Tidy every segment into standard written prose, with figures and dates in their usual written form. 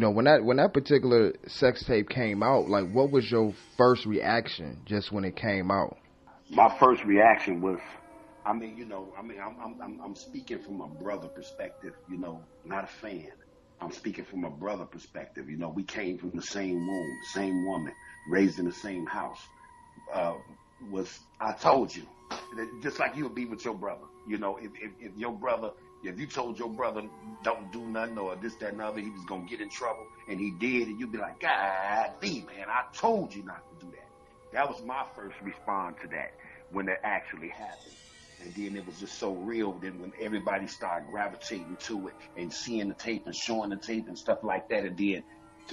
when that particular sex tape came out, like, what was your first reaction just when it came out? My first reaction was, I'm speaking from a brother perspective, not a fan. I'm speaking from a brother perspective. We came from the same womb, same woman, raised in the same house. I told you, just like you would be with your brother. If your brother, if you told your brother don't do nothing or this, that, and the other, he was gonna get in trouble, and he did, and you'd be like, God, man, I told you not to do that. That was my first response to that when it actually happened. And then it was just so real. Then when everybody started gravitating to it and seeing the tape and showing the tape and stuff like that, and then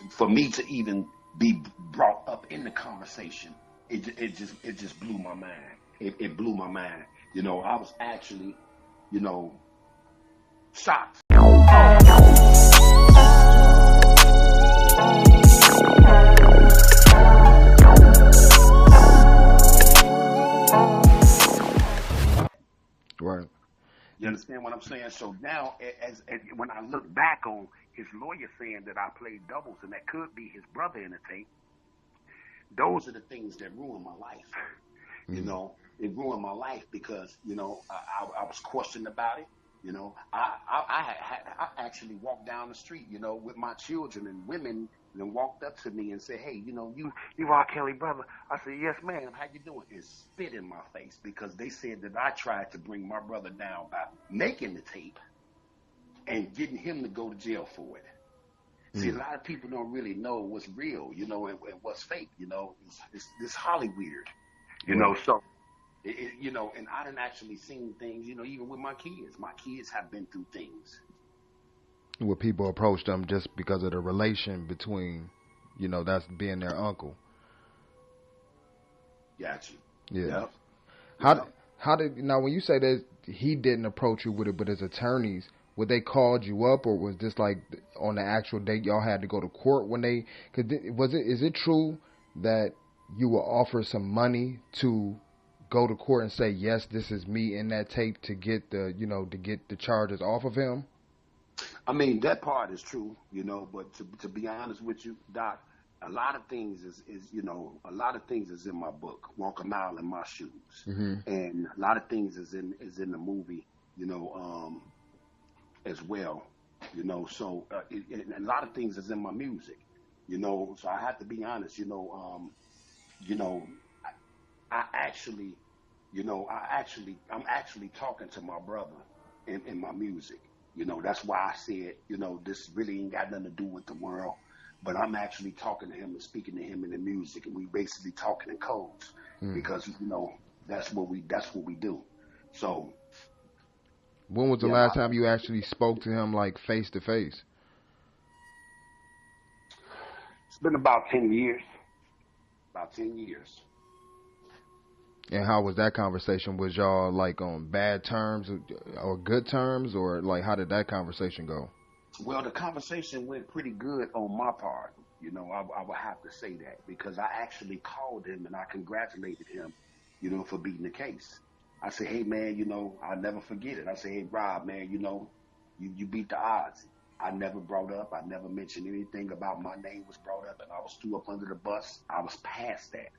for me to even be brought up in the conversation, it just blew my mind. It blew my mind. I was actually, shocked. Right. You understand what I'm saying? So now, as when I look back on his lawyer saying that I played doubles and that could be his brother in the tape, those are the things that ruined my life. It ruined my life because I was questioned about it. I actually walked down the street, with my children, and women and walked up to me and said, "Hey, you R. Kelly brother." I said, "Yes, ma'am. How you doing?" And spit in my face because they said that I tried to bring my brother down by making the tape and getting him to go to jail for it. See, a lot of people don't really know what's real, and what's fake. It's Hollywood, So. And I done actually seen things, even with my kids. My kids have been through things. Where people approach them just because of the relation between, that's being their uncle. Got you. Yeah. Yep. How did now when you say that he didn't approach you with it, but his attorneys, would they called you up, or was this like on the actual date y'all had to go to court when they? Is it true that you were offered some money to go to court and say, yes, this is me in that tape to get the charges off of him? I mean, that part is true, but to be honest with you, Doc, a lot of things is in my book, Walk a Mile in My Shoes. Mm-hmm. And a lot of things is in the movie, as well, so and a lot of things is in my music, so I have to be honest, I'm actually talking to my brother in my music. That's why I said, this really ain't got nothing to do with the world, but I'm actually talking to him and speaking to him in the music, and we basically talking in codes because that's what we do. So, when was the last time you actually spoke to him, like face to face? It's been about 10 years. About 10 years. And how was that conversation? Was y'all like on bad terms or good terms, or like how did that conversation go? Well, the conversation went pretty good on my part. I would have to say that because I actually called him and I congratulated him, for beating the case. I said, hey, man, I'll never forget it. I said, hey, Rob, man, you beat the odds. I never brought up, I never mentioned anything about my name was brought up and I was threw up under the bus. I was past that.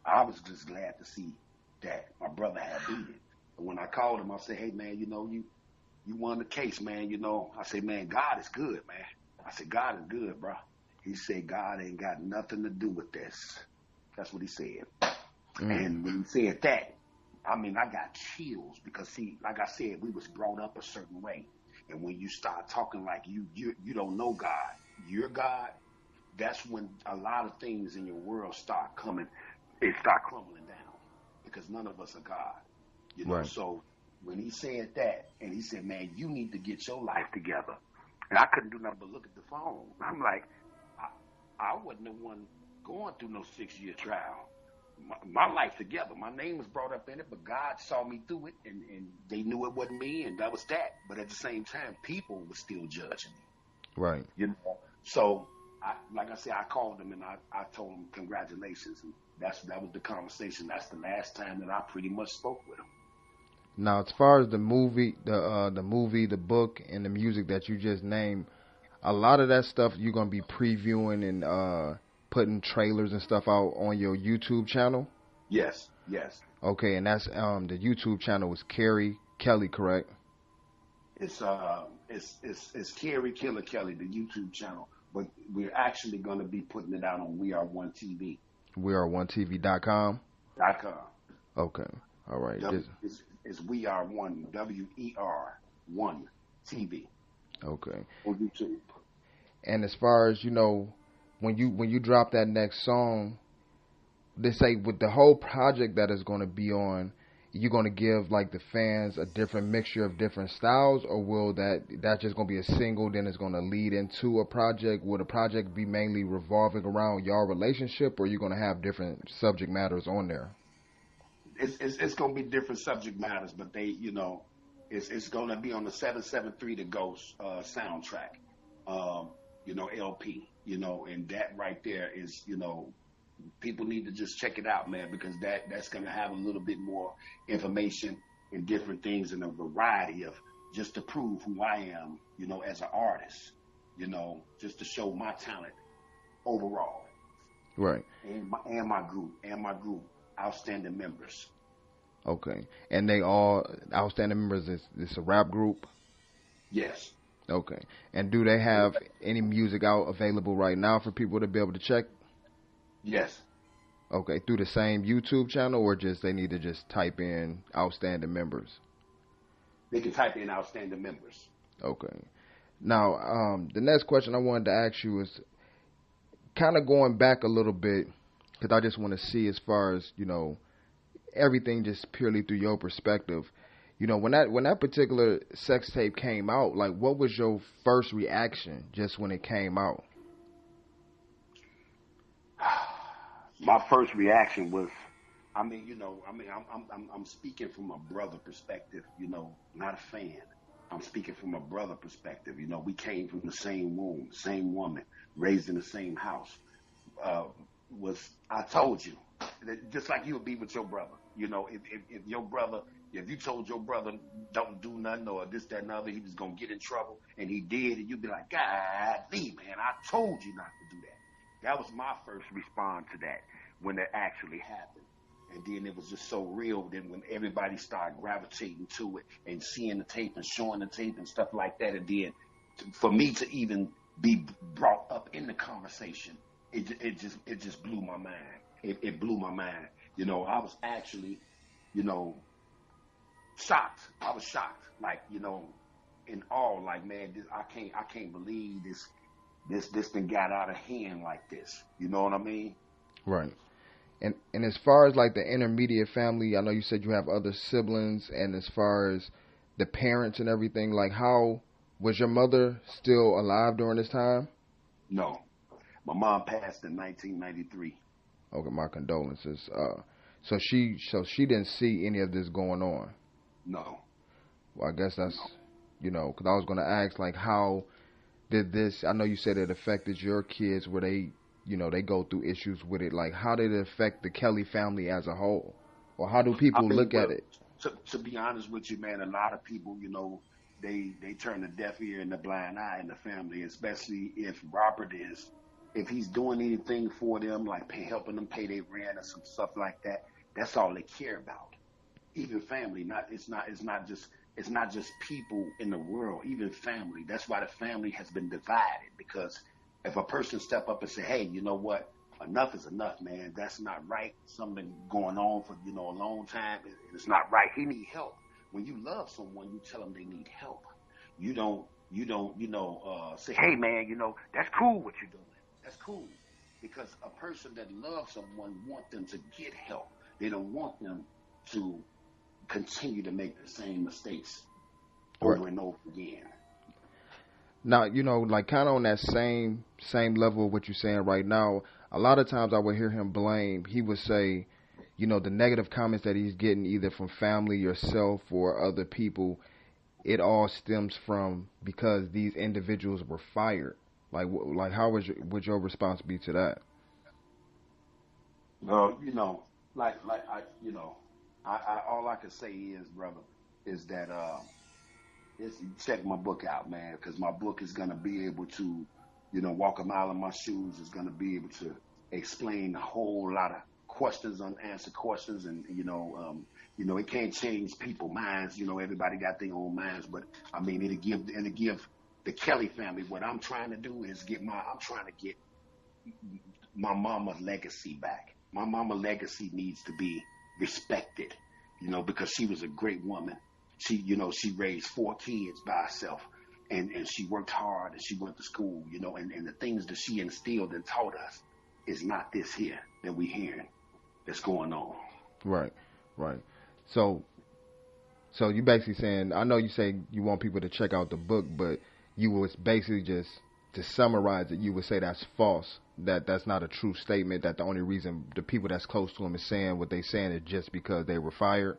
I was just glad to see that my brother had beat it. But when I called him, I said, hey, man, you won the case, man. I said, man, God is good, man. I said, God is good, bro. He said, God ain't got nothing to do with this. That's what he said. And when he said that, I got chills because, see, like I said, we was brought up a certain way. And when you start talking like you don't know God, you're God, that's when a lot of things in your world start crumbling down because none of us are God. Right. So when he said that, and he said, man, you need to get your life together. And I couldn't do nothing but look at the phone. I'm like, I wasn't the one going through no 6-year trial. My life together. My name was brought up in it, but God saw me through it, and they knew it wasn't me, and that was that. But at the same time, people were still judging me. Right. So, like I said, I called him, and I told him congratulations, and that was the conversation. That's the last time that I pretty much spoke with him. Now, as far as the movie, the book, and the music that you just named, a lot of that stuff you're gonna be previewing and putting trailers and stuff out on your YouTube channel. Yes, yes. Okay, and that's the YouTube channel is Carey Kelly, correct? It's Carey Killer Kelly, the YouTube channel, but we're actually going to be putting it out on We Are One TV. WeAreOneTV.com. .com. Okay, all right. It's We Are One, WER1 TV. Okay. On YouTube. And as far as when you drop that next song, they say with the whole project that is going to be on, you're going to give like the fans a different mixture of different styles, or will that's just going to be a single, then it's going to lead into a project? Will the project be mainly revolving around your relationship, or you're going to have different subject matters on there? It's going to be different subject matters, but it's going to be on the 773 The Ghost soundtrack, LP, and that right there is, people need to just check it out, man, because that's going to have a little bit more information and different things and a variety of just to prove who I am, as an artist, just to show my talent overall. Right. And my group, outstanding members. Okay. And they all outstanding members, it's a rap group? Yes. Okay. And do they have any music out available right now for people to be able to check? Yes. Okay, through the same YouTube channel, or just they need to just type in outstanding members? They can type in outstanding members. Okay. Now, the next question I wanted to ask you is kind of going back a little bit, because I just want to see as far as, everything just purely through your perspective. When that particular sex tape came out, like, what was your first reaction just when it came out? My first reaction was, I'm speaking from a brother perspective, not a fan. I'm speaking from a brother perspective. We came from the same womb, same woman, raised in the same house. I told you, just like you would be with your brother. If your brother, if you told your brother don't do nothing or this, that, and the other, he was gonna get in trouble, and he did, and you'd be like, God, man, I told you not to do that. That was my first response to that when it actually happened. And then it was just so real. Then when everybody started gravitating to it and seeing the tape and showing the tape and stuff like that, and then for me to even be brought up in the conversation, it just blew my mind. It blew my mind. I was actually, shocked. I was shocked, like, in awe, like, man, I can't believe this thing got out of hand like this. You know what I mean? Right. And as far as like the intermediate family, I know you said you have other siblings, and as far as the parents and everything, like, how was your mother still alive during this time? No. My mom passed in 1993. Okay, my condolences. So she didn't see any of this going on? No. Well, I guess that's, because I was going to ask, like, how did this, I know you said it affected your kids, where they, they go through issues with it. Like, how did it affect the Kelly family as a whole? Or how do people look at it? To be honest with you, man, a lot of people, they turn a deaf ear and a blind eye in the family, especially if Robert if he's doing anything for them, like helping them pay their rent or some stuff like that. That's all they care about. Even family, it's not just people in the world, even family. That's why the family has been divided, because if a person step up and say, hey, you know what, enough is enough, man, that's not right. Something going on for, a long time. It's not right. He need help. When you love someone, you tell them they need help. You don't, say, hey, man, that's cool what you're doing. That's cool. Because a person that loves someone wants them to get help. They don't want them to continue to make the same mistakes over and over again. Now, like, kind of on that same level of what you're saying right now, a lot of times I would hear him blame. He would say, the negative comments that he's getting either from family, yourself, or other people, it all stems from because these individuals were fired. Like how would your response be to that? Well, I all I can say is, brother, is that check my book out, man, because my book is gonna be able to, walk a mile in my shoes. Is gonna be able to explain a whole lot of questions, unanswered questions, and it can't change people's minds. Everybody got their own minds, but I mean, it'll give the Kelly family. What I'm trying to do is I'm trying to get my mama's legacy back. My mama's legacy needs to be respected, because she was a great woman. She raised 4 kids by herself, and she worked hard, and she went to school, and the things that she instilled and taught us is not this here that we hearing that's going on. Right. So you basically saying, I know you say you want people to check out the book, but you was basically just, to summarize it, you would say that's false, that's not a true statement, that the only reason the people that's close to him is saying what they saying is just because they were fired?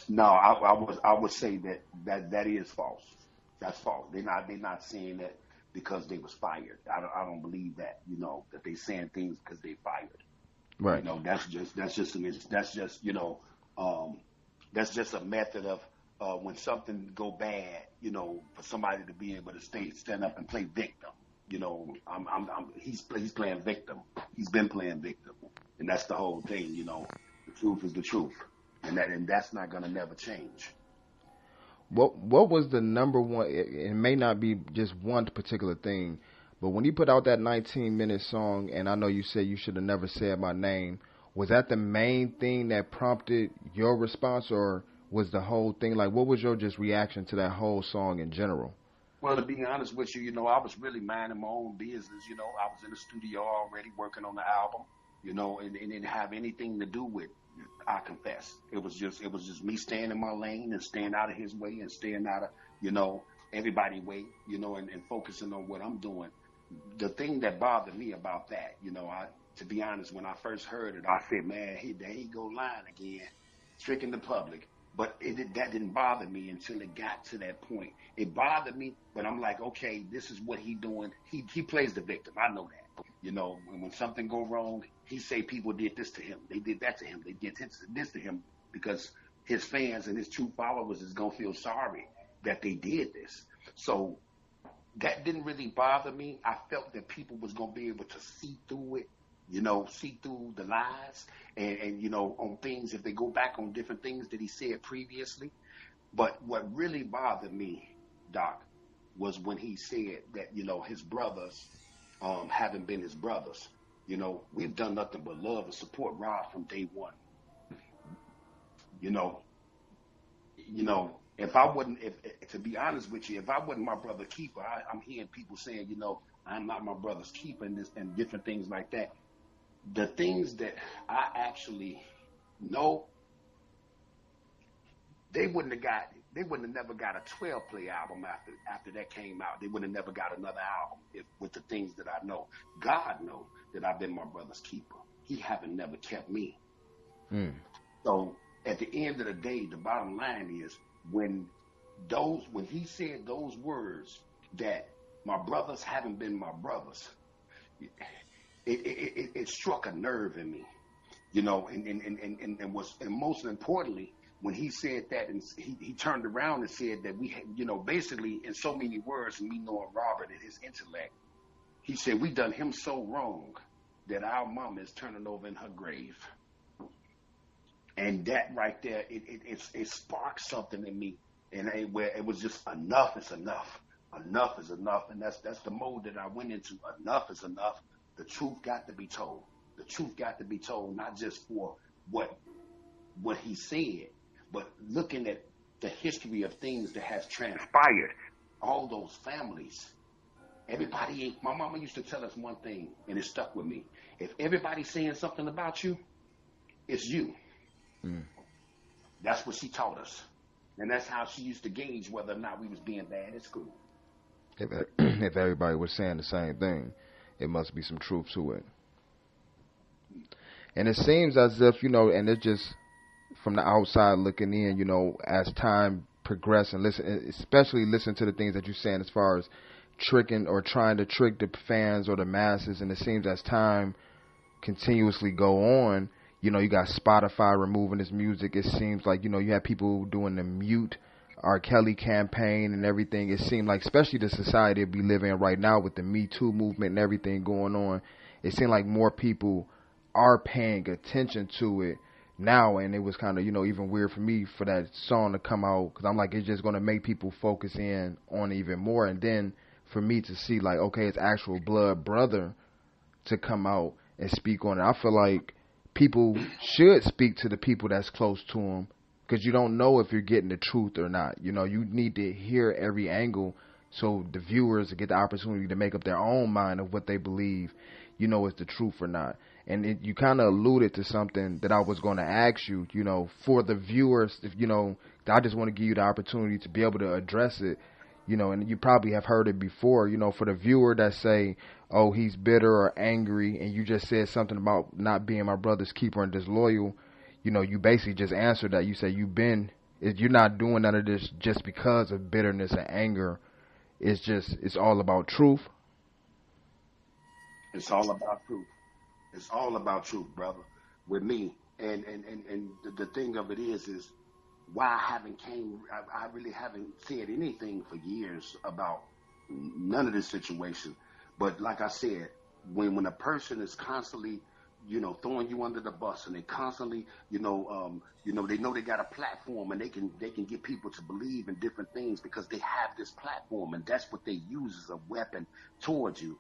No, I would say that is false. That's false. They're not saying that because they was fired. I don't believe that, that they saying things because they fired. Right. That's just a method of when something go bad, for somebody to be able to stand up and play victim. He's playing victim. He's been playing victim, and that's the whole thing. The truth is the truth, and that's not gonna never change. What was the number one? It may not be just one particular thing, but when you put out that 19-minute song, and I know you said you should have never said my name, was that the main thing that prompted your response, or was the whole thing, like, what was your just reaction to that whole song in general? Well, to be honest with you, I was really minding my own business. I was in the studio already working on the album, and it didn't have anything to do with, I confess. It was just me staying in my lane and staying out of his way and staying out of, everybody's way, and focusing on what I'm doing. The thing that bothered me about that, to be honest, when I first heard it, I said, man, there he go lying again, tricking the public. But that didn't bother me until it got to that point. It bothered me, but I'm like, okay, this is what he doing. He plays the victim. I know that. When something go wrong, he say people did this to him. They did that to him. They did this to him because his fans and his true followers is going to feel sorry that they did this. So that didn't really bother me. I felt that people was going to be able to see through it, see through the lies and on things, if they go back on different things that he said previously. But what really bothered me, Doc, was when he said that, his brothers haven't been his brothers. We've done nothing but love and support Rob from day one. To be honest with you, if I wasn't my brother keeper, I'm hearing people saying, I'm not my brother's keeper and different things like that. The things that I actually know, they wouldn't have never got a 12-play album after that came out. They wouldn't have never got another album with the things that I know. God knows that I've been my brother's keeper. He haven't never kept me. So at the end of the day, the bottom line is when he said those words that my brothers haven't been my brothers, it struck a nerve in me, and most importantly, when he said that, and he turned around and said that we, basically in so many words, me knowing Robert and his intellect, he said we done him so wrong that our mama is turning over in her grave. And that right there, it sparked something in me, and where it was just enough is enough. Enough is enough, and that's the mode that I went into. Enough is enough. The truth got to be told. The truth got to be told, not just for what he said, but looking at the history of things that has transpired. All those families, everybody. My mama used to tell us one thing, and it stuck with me. If everybody's saying something about you, it's you. That's what she taught us, and that's how she used to gauge whether or not we was being bad at school. If everybody was saying the same thing, it must be some truth to it. And it seems as if, and it's just from the outside looking in, as time progressed and especially listen to the things that you're saying as far as tricking or trying to trick the fans or the masses, and it seems as time continuously go on, you got Spotify removing his music. It seems like, you have people doing the mute R. Kelly campaign and everything, it seemed like, especially the society we live in right now with the Me Too movement and everything going on, it seemed like more people are paying attention to it now. And it was kind of, even weird for me for that song to come out, because I'm like, it's just going to make people focus in on it even more. And then for me to see, like, okay, it's actual blood brother to come out and speak on it. I feel like people should speak to the people that's close to them, because you don't know if you're getting the truth or not. You need to hear every angle so the viewers get the opportunity to make up their own mind of what they believe, is the truth or not. And you kind of alluded to something that I was going to ask you, for the viewers, if I just want to give you the opportunity to be able to address it, and you probably have heard it before, for the viewer that say, oh, he's bitter or angry, and you just said something about not being my brother's keeper and disloyal, you basically just answered that. You say you're not doing none of this just because of bitterness and anger. It's all about truth. It's all about truth. It's all about truth, brother, with me. And the thing of it is why I really haven't said anything for years about none of this situation. But like I said, when a person is constantly, throwing you under the bus, and they constantly, they know they got a platform, and they can get people to believe in different things because they have this platform, and that's what they use as a weapon towards you.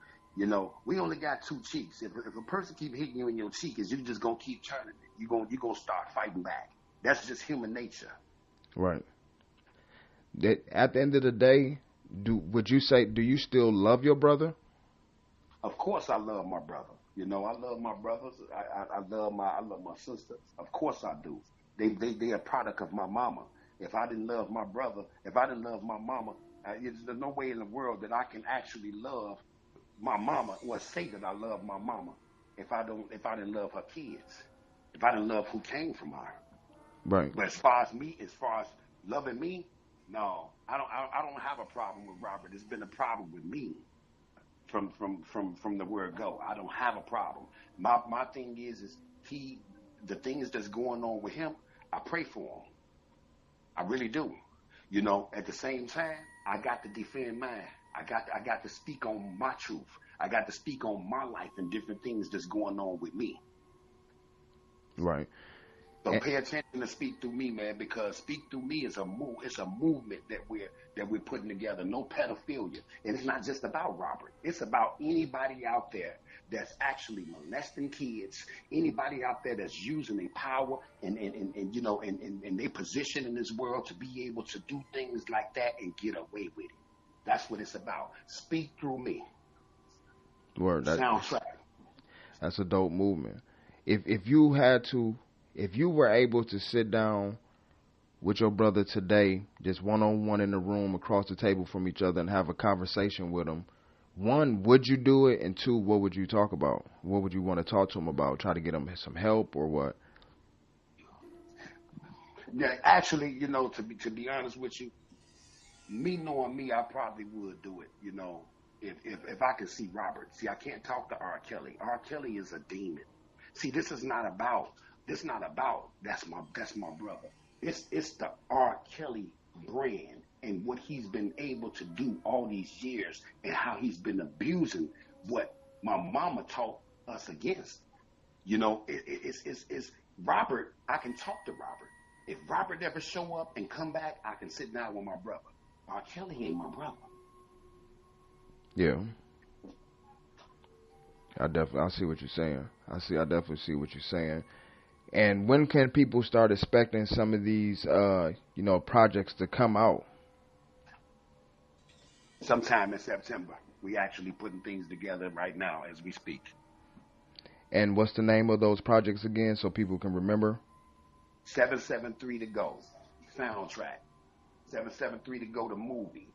We only got two cheeks. If a person keep hitting you in your cheek, is you just gonna keep turning it. You gonna start fighting back. That's just human nature. Right. At the end of the day, would you say, do you still love your brother? Of course, I love my brother. I love my brothers. I love my sisters. Of course, I do. They a product of my mama. If I didn't love my brother, if I didn't love my mama, there's no way in the world that I can actually love my mama or say that I love my mama if I didn't love her kids, if I didn't love who came from her. Right. But as far as loving me, no, I don't have a problem with Robert. It's been a problem with me from the word go. I don't have a problem. My thing is the things that's going on with him, I pray for him. I really do. At the same time, I got to defend mine. I got to speak on my truth. I got to speak on my life and different things that's going on with me. Right. So pay attention to Speak Through Me, man, because Speak Through Me is it's a movement that we're putting together. No pedophilia. And it's not just about Robert. It's about anybody out there that's actually molesting kids, anybody out there that's using their power and their position in this world to be able to do things like that and get away with it. That's what it's about. Speak Through Me. Word. Soundtrack. That's a dope movement. If you were able to sit down with your brother today, just one-on-one in the room across the table from each other, and have a conversation with him, one, would you do it? And two, what would you talk about? What would you want to talk to him about? Try to get him some help or what? Yeah, actually, to be honest with you, me knowing me, I probably would do it, if I could see Robert. See, I can't talk to R. Kelly. R. Kelly is a demon. See, that's not about that's my brother. It's the R. Kelly brand and what he's been able to do all these years and how he's been abusing what my mama taught us against. It's Robert. I can talk to Robert. If Robert ever show up and come back, I can sit down with my brother. R. Kelly ain't my brother. Yeah. I see what you're saying. I definitely see what you're saying. And when can people start expecting some of these, projects to come out? Sometime in September. We actually putting things together right now as we speak. And what's the name of those projects again, so people can remember? 773 to Go. Soundtrack. 773 to Go, the movie.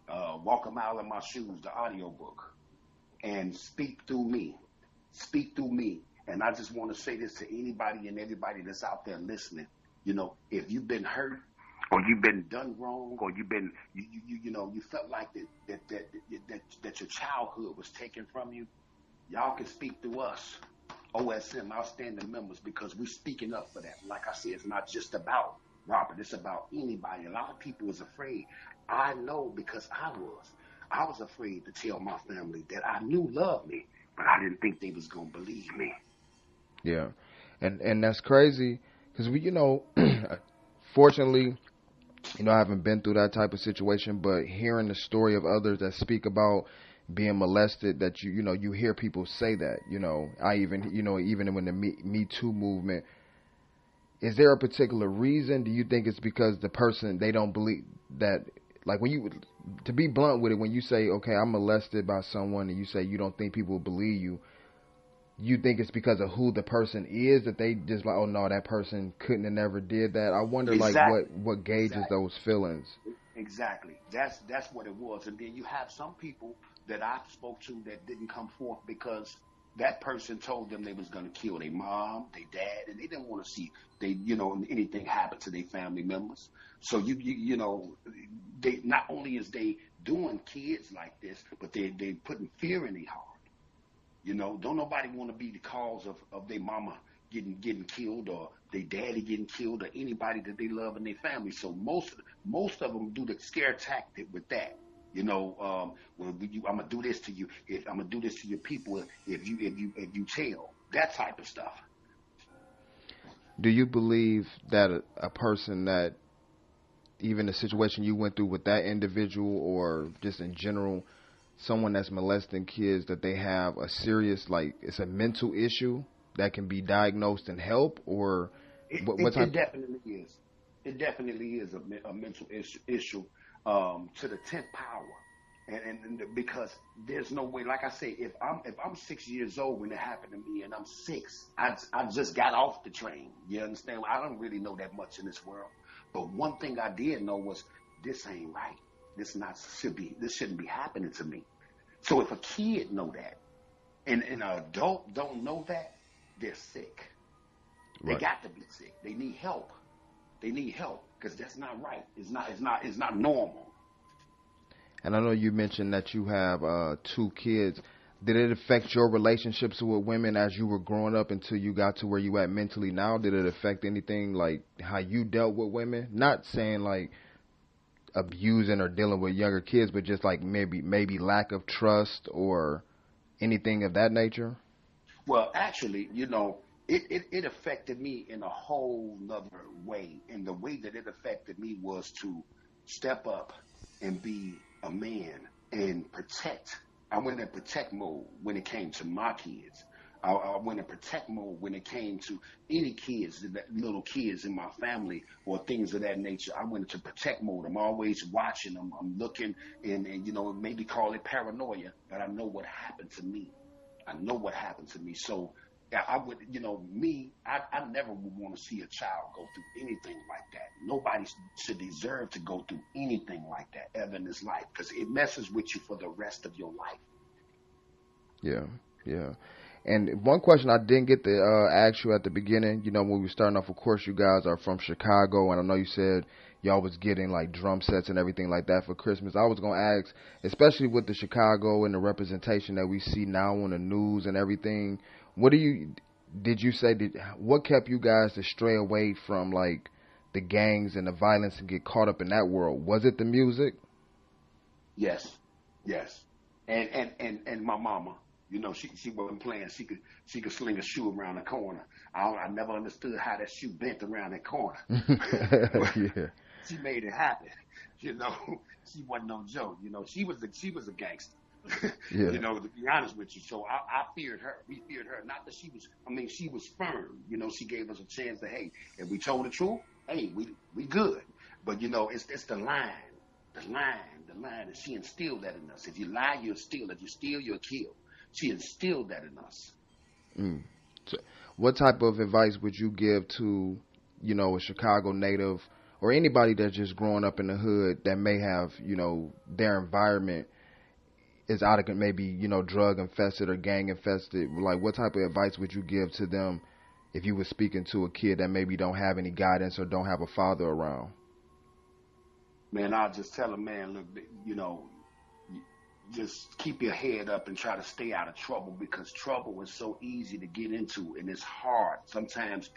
Walk a Mile in My Shoes, the audiobook. And Speak Through Me. Speak Through Me. And I just want to say this to anybody and everybody that's out there listening. If you've been hurt or you've been done wrong or you've been, you felt like that your childhood was taken from you, y'all can speak through us, OSM, Outstanding Members, because we're speaking up for that. Like I said, it's not just about Robert. It's about anybody. A lot of people was afraid. I know because I was. I was afraid to tell my family that I knew loved me, but I didn't think they was gonna believe me. Yeah, and that's crazy because we, fortunately, I haven't been through that type of situation, but hearing the story of others that speak about being molested, that you hear people say that. I even, even when the Me Too movement, is there a particular reason? Do you think it's because the person, they don't believe that, like when you, to be blunt with it, when you say, okay, I'm molested by someone, and you say you don't think people will believe you, you think it's because of who the person is, that they just like, oh no, that person couldn't have never did that. I wonder, like, Exactly. what gauges Exactly. those feelings. Exactly. That's what it was. And then you have some people that I spoke to that didn't come forth because that person told them they was going to kill their mom, their dad, and they didn't want to see anything happen to their family members. So they not only is they doing kids like this, but they putting fear in their heart. Don't nobody want to be the cause of their mama getting killed or their daddy getting killed or anybody that they love in their family. So most of them do the scare tactic with that. I'm gonna do this to you. If I'm gonna do this to your people, if you tell that type of stuff. Do you believe that a person that, even the situation you went through with that individual, or just in general, someone that's molesting kids, that they have a serious, like, it's a mental issue that can be diagnosed and help, or what type? It definitely is. It definitely is a mental issue to the 10th power. And because there's no way, like I say, if I'm 6 years old when it happened to me and I'm six, I just got off the train. You understand? I don't really know that much in this world. But one thing I did know was this ain't right. This shouldn't be happening to me. So if a kid know that and an adult don't know that, they're sick. They Right. got to be sick. They need help. They need help because that's not right. It's not normal. And I know you mentioned that you have two kids. Did it affect your relationships with women as you were growing up until you got to where you at mentally now? Did it affect anything, like how you dealt with women? Not saying like abusing or dealing with younger kids, but just like maybe lack of trust or anything of that nature? Well, actually, it affected me in a whole nother way. And the way that it affected me was to step up and be a man and protect. I went in protect mode when it came to my kids. I went in protect mode when it came to any kids, little kids in my family or things of that nature. I went into protect mode. I'm always watching them. I'm looking and maybe call it paranoia, but I know what happened to me. I know what happened to me. So yeah, I would, I never would want to see a child go through anything like that. Nobody should deserve to go through anything like that ever in his life because it messes with you for the rest of your life. Yeah, yeah. And one question I didn't get to ask you at the beginning, when we were starting off, of course, you guys are from Chicago, and I know you said y'all was getting like drum sets and everything like that for Christmas. I was going to ask, especially with the Chicago and the representation that we see now on the news and everything, what kept you guys to stray away from like the gangs and the violence and get caught up in that world? Was it the music? Yes, yes. And my mama, she wasn't playing. She could sling a shoe around the corner. I never understood how that shoe bent around that corner. Yeah. She made it happen. She wasn't no joke. She was a gangster. Yeah. To be honest with you. So I feared her. We feared her. Not that she was firm. She gave us a chance to, hey, if we told the truth, hey, we good. But it's the line. The line, and she instilled that in us. If you lie, you'll steal. If you steal, you'll kill. She instilled that in us. Mm. So what type of advice would you give to, a Chicago native or anybody that's just growing up in the hood that may have, their environment is out of maybe, drug infested or gang infested? Like, what type of advice would you give to them if you were speaking to a kid that maybe don't have any guidance or don't have a father around? Man, I'll just tell them, man, look, just keep your head up and try to stay out of trouble because trouble is so easy to get into and it's hard. Sometimes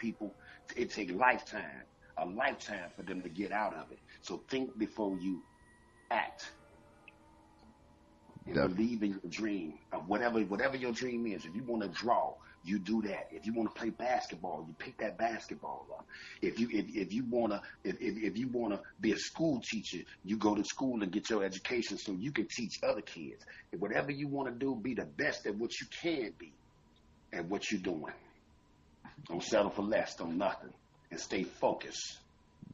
it takes lifetime. a lifetime for them to get out of it. So think before you act. And believe in your dream of whatever your dream is. If you want to draw, you do that. If you want to play basketball, you pick that basketball up. If you wanna be a school teacher, you go to school and get your education so you can teach other kids. And whatever you want to do, be the best at what you can be at what you're doing. Don't settle for less, don't nothing, and stay focused.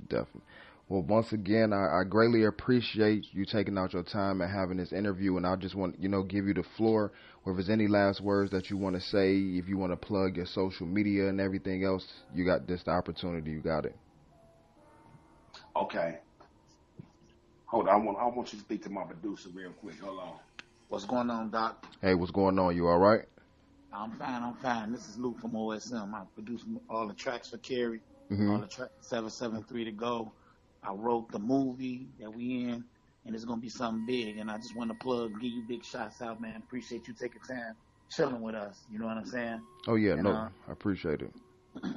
Definitely. Well, once again, I greatly appreciate you taking out your time and having this interview, and I just want, give you the floor, or if there's any last words that you want to say, if you want to plug your social media and everything else, you got this the opportunity, you got it. Okay. Hold on, I want you to speak to my producer real quick. Hold on. What's going on, Doc? Hey, what's going on? You all right? I'm fine. This is Luke from OSM. I produce all the tracks for Carey, Mm-hmm. all the tracks 773 to go. I wrote the movie that we in, and it's going to be something big. And I just want to plug, give you big shots out, man. Appreciate you taking time chilling with us. You know what I'm saying? Oh, yeah, and, I appreciate it.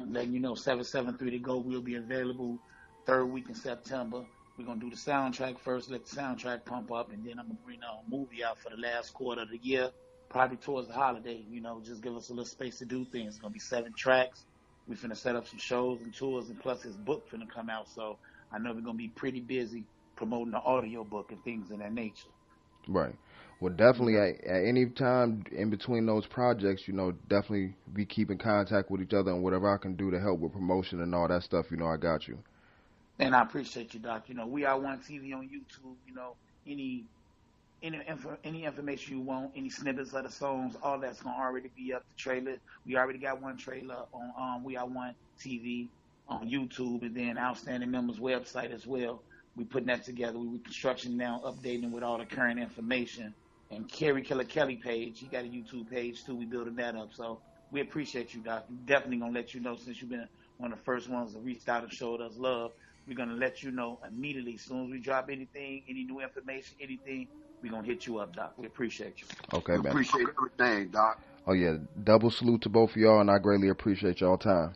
Letting you know, 773 to go will be available third week in September. We're going to do the soundtrack first, let the soundtrack pump up, and then I'm going to bring a movie out for the last quarter of the year, probably towards the holiday. Just give us a little space to do things. It's going to be 7 tracks. We're finna set up some shows and tours, and plus his book finna come out, so I know we're going to be pretty busy promoting the audio book and things of that nature. Right. Well, definitely at any time in between those projects, definitely be keeping contact with each other, and whatever I can do to help with promotion and all that stuff, I got you. And I appreciate you, Doc. We are One TV on YouTube. Any information you want, any snippets of the songs, all that's going to already be up. The trailer, we already got one trailer on We Are One TV on YouTube, and then Outstanding Members website as well. We putting that together. We reconstruction now, updating with all the current information. And Carey Killer Kelly page, he got a YouTube page too. We building that up. So we appreciate you, Doc. We definitely gonna let you know, since you've been one of the first ones that reached out and showed us love. We're gonna let you know immediately as soon as we drop anything, any new information, anything. We're gonna hit you up, Doc. We appreciate you. Okay, man. Appreciate everything, Doc. Oh yeah, double salute to both of y'all, and I greatly appreciate y'all time.